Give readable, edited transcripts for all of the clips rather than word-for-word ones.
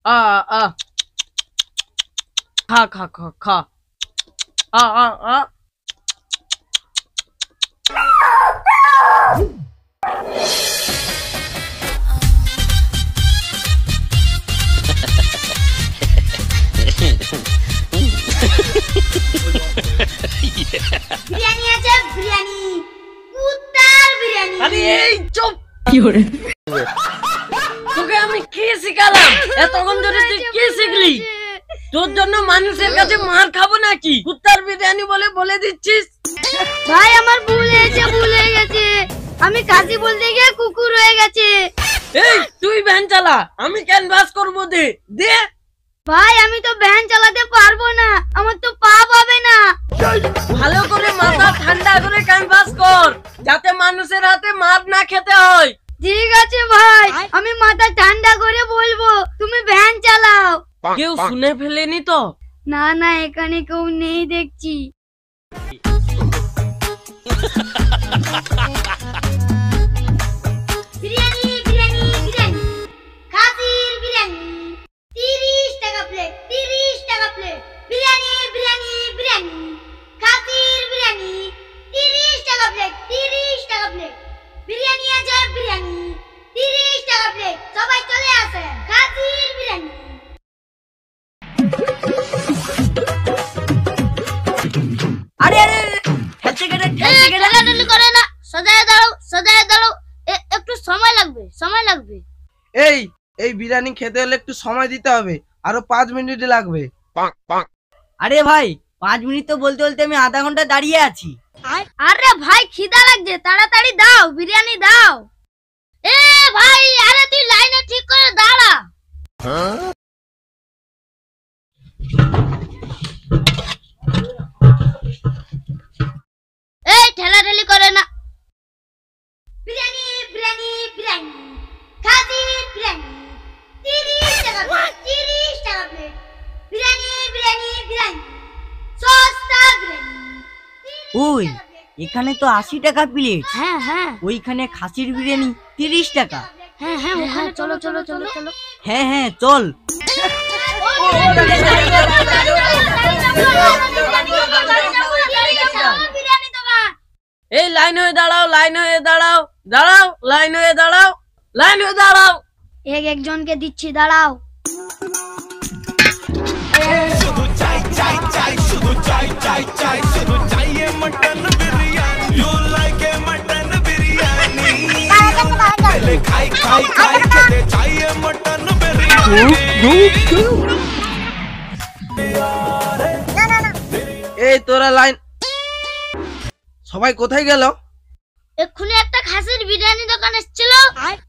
আ আ খা খা খা খা আ আ আ বিরিয়ানি আছে বিরিয়ানি কুত্তার বিরিয়ানি। আরে এই চুপ কি করে তোকে আমি কি শিখালাম এতক্ষণ ধরে তুই কি শিখলি তোর জন্য মানুষের কাছে মার খাবো নাকি কুত্তার বিরিয়ানি বলে দিচ্ছিস ভাই আমার ভুল হয়ে গেছে আমি কাজী বলতে গিয়ে কুকুর হয়ে গেছে। এই তুই ভ্যান চালা আমি ক্যানভাস করব দে দে ভাই আমি তো ভ্যান চালাতে পারবো না আমার তো পা পাবে না। ভালো করে মাথা ঠান্ডা করে ক্যানভাস কর যাতে মানুষের হাতে মার না খেতে হয়। ঠিক আছে ভাই আমি মাথা ঠান্ডা করে বলবো তুমি ভ্যান চালাও। কেউ শুনে ফেলেনি তো? না না এখানে কেউ নেই দেখছি। বিরিয়ানি বিরিয়ানি বিরিয়ানি খাসির বিরিয়ানি 30 টাকা প্লেট 30 টাকা প্লেট বিরিয়ানি বিরিয়ানি বিরিয়ানি খাসির বিরিয়ানি 30 টাকা প্লেট 30 টাকা প্লেট বিরিয়ানি আছে বিরিয়ানি 30 টাকা প্লেট সবাই চলে আসেন খাসির বিরিয়ানি। আরে আরে খেতে গেলে ঠেলাঠেলি করে না সজায় দাঁড়াও একটু সময় লাগবে। এই বিরিয়ানি খেতে হলে একটু সময় দিতে হবে আরো 5 মিনিট লাগবে। আরে ভাই 5 মিনিট তো বলতে বলতে আমি আধা ঘন্টা দাঁড়িয়ে আছি। আরে ভাই খিদা লাগছে তাড়াতাড়ি দাও বিরিয়ানি দাও। এ ভাই আরে তুই লাইনে ঠিক করে দাঁড়া। এই ঠেলাঠেলি করে না। বিরিয়ানি বিরিয়ানি বিরিয়ানি খাসির বিরিয়ানি 30 টাকা প্লেট 30 টাকা প্লেট বিরিয়ানি বিরিয়ানি বিরিয়ানি সস্তা বিরিয়ানি। ওই এখানে তো 80 টাকা প্লেট। হ্যাঁ ওইখানে খাসির বিরিয়ানি 30 টাকা। হ্যাঁ ওখানে চলো হ্যাঁ চল। এই লাইন হয়ে দাঁড়াও একজনকে দিচ্ছি দাঁড়াও। শুধু চাই শুধু চাই শুধু চাইয়ে mutton biryani you like a mutton biryani পহলে খাই খেতে চাইয়ে মটন বিরিয়ানি। এই তোরা লাইন সবাই কোথায় গেল? এক্ষুনি একটা খাসির বিরিয়ানি দোকান এসেছিল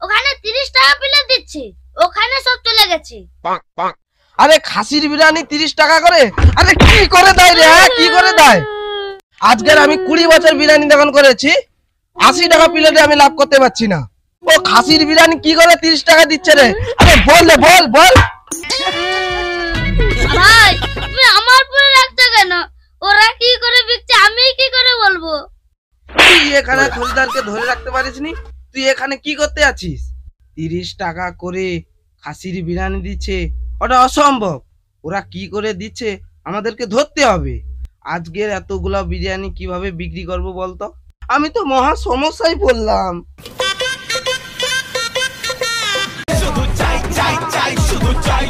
ওখানে 30 টাকা প্লেট দিচ্ছে ওখানে সব চলে গেছে। আরে খাসির বিরিয়ানি 30 টাকা করে? আরে কি করে দেয় রে কি করে দেয়? আজকের আমি 20 বছর বিরিয়ানি দোকান করেছি 80 টাকা প্লেটে আমি লাভ করতে পারছি না। ও খাসির বিরিয়ানি কি করে 30 টাকা দিচ্ছে রে? আরে বল ভাই তুমি আমার পুরো রাখছো কেন? ওরা কি করে বিকছে আমি কি করে বলবো? তুই এখানে খরিদ্দারকে ধরে রাখতে পারিসনি? তুই এখানে কি করতে আছিস? 30 টাকা করে খাসির বিরিয়ানি দিচ্ছে ওটা অসম্ভব। ওরা কি করে দিচ্ছে আমাদেরকে ধরতে হবে। আজকের এতগুলা বিরিয়ানি কিভাবে বিক্রি করব বলতো? আমি তো মহা সমস্যায় পড়লাম। শুধু চাই শুধু চাই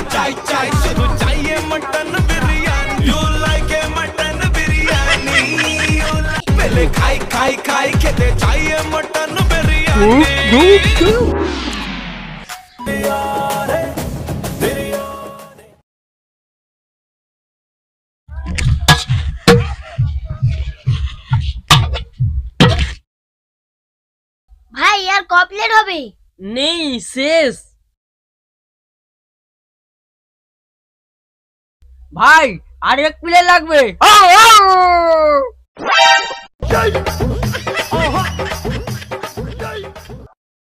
শুধু চাইয়ে mutton biryani you like a mutton biryani পহলে খাই খেতে চাইয়ে মটন বিরিয়ানি। ভাই আর ক প্লেট হবে? নেই শেষ। ভাই আর 1 প্লেট লাগবে।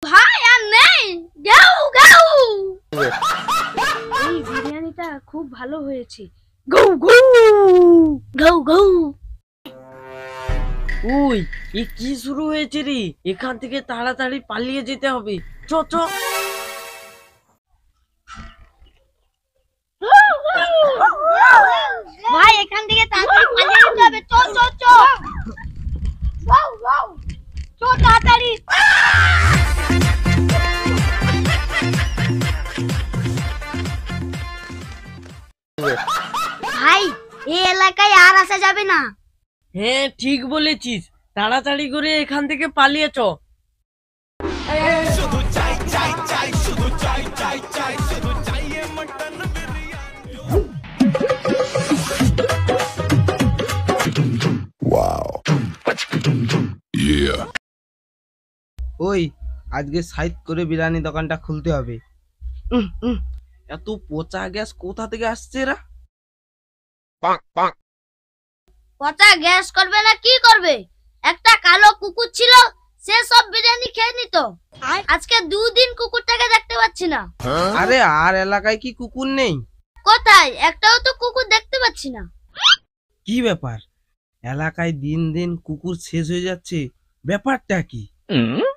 ভাই আর নেই গাও এই বিরিয়ানিটা খুব ভালো হয়েছে। গৌ ওই এ কি শুরু হয়েছে রে? এখান থেকে তাড়াতাড়ি পালিয়ে যেতে হবে। চ ভাই এই এলাকায় আর আসা যাবে না। হ্যাঁ ঠিক বলেছিস, তাড়াতাড়ি করে এখান থেকে পালিয়ে চ। শুধু চাই চাই চাই শুধু চাই চাই চাই শুধু চাইয়ে মটন বিরিয়ানি। ওই আজকে সাইড করে বিরিয়ানি দোকানটা খুলতে হবে। এত পচা গ্যাস কোথা থেকে আসছে এরা? পচা গ্যাস করবে না কি করবে? একটা কালো কুকুর ছিল, সে সব বিরিয়ানি খেয়ে নিত। আজকে 2 দিন কুকুরটাকে দেখতে পাচ্ছি না। আরে আর এলাকায় কি কুকুর নেই? কোথায়? একটাও তো কুকুর দেখতে পাচ্ছি না। কি ব্যাপার, এলাকায় দিন দিন কুকুর শেষ হয়ে যাচ্ছে, ব্যাপারটা কি?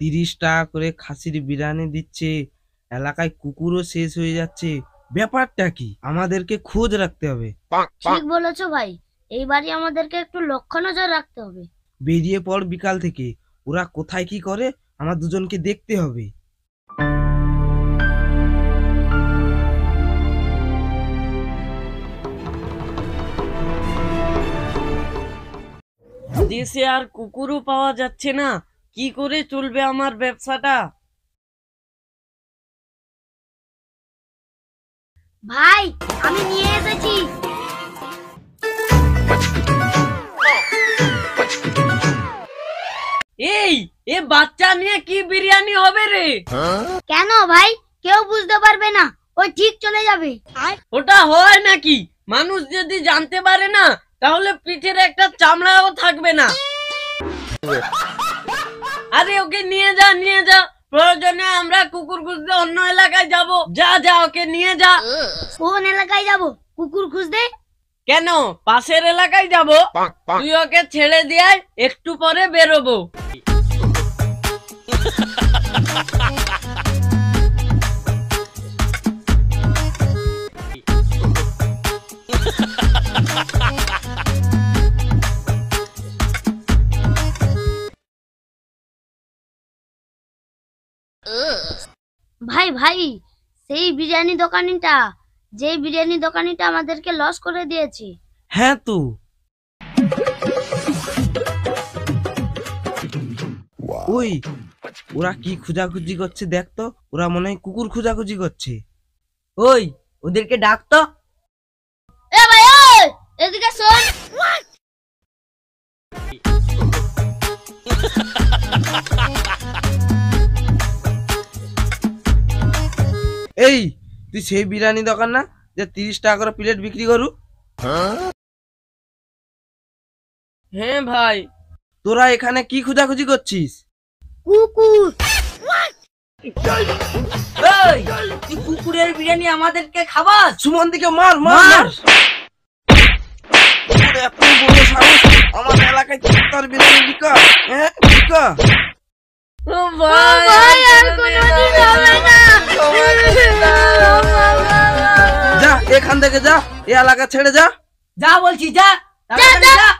30 টাকা করে খাসির বিরিয়ানি দিচ্ছে, এলাকায় কুকুরও শেষ হয়ে যাচ্ছে, ব্যাপারটা কি? আমাদেরকে খোঁজ রাখতে হবে। ঠিক বলেছো ভাই, এইবারই আমাদেরকে একটু লক্ষ্য নজর রাখতে হবে। বেরিয়ে পড় বিকাল থেকে, ওরা কোথায় কি করে আমার দুজনকে দেখতে হবে। দেশে আর কুকুরও পাওয়া যাচ্ছে না, কি করে চলবে আমার ব্যবসাটা? ভাই আমি নিয়ে এসেছি। এই এ বাচ্চা নিয়ে কি বিরিয়ানি হবে রে? কেন ভাই? কেউ বুঝতে পারবে না, ওই ঠিক চলে যাবে। ওটা হয় নাকি? মানুষ যদি জানতে পারে না, তাহলে পিঠের একটা চামড়াও থাকবে না। আরে ওকে নিয়ে যা, নিয়ে যা, প্রয়োজনে আমরা কুকুর খুঁজতে অন্য এলাকায় যাব। যা যা, ওকে নিয়ে যা। কোন এলাকায় যাব কুকুর খুঁজতে? কেন, পাশের এলাকায় যাব। তুই ওকে ছেড়ে দিয়ে একটু পরে বেরোবো। ভাই ভাই, সেই বিরিয়ানি দোকানিটা, যে বিরিয়ানি দোকানিটা আমাদেরকে লস করে দিয়েছে। হ্যাঁ তো, ওই ওরা কি খোঁজাখুঁজি করছে দেখ তো, ওরা মনে হয় কুকুর খোঁজাখুঁজি করছে। ওই ওদেরকে ডাক তো। এ ভাই ওই, এদিকে শোন। এই তুই সেই বিরিয়ানি দোকান না যে 30 টাকা করে প্লেট বিক্রি করু? হ্যাঁ ভাই। তোরা এখানে কি খোঁজাখুঁজি করছিস? কুকুর। এই, তুই কুকুরের বিরিয়ানি আমাদেরকে খাবাস? সুমন দিকে মার মার মার। কুকুর এত বড় সাহস, আমার এলাকায় কুত্তার বিরিয়ানি বিকা? হ্যাঁ বিকা? ও ভাই, ভাই আর কোনোদিন হবে না। যা এখান থেকে যা, এই এলাকা ছেড়ে যা। যা বলছি, যা যা, যা। যা।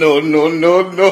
No, no, no, no.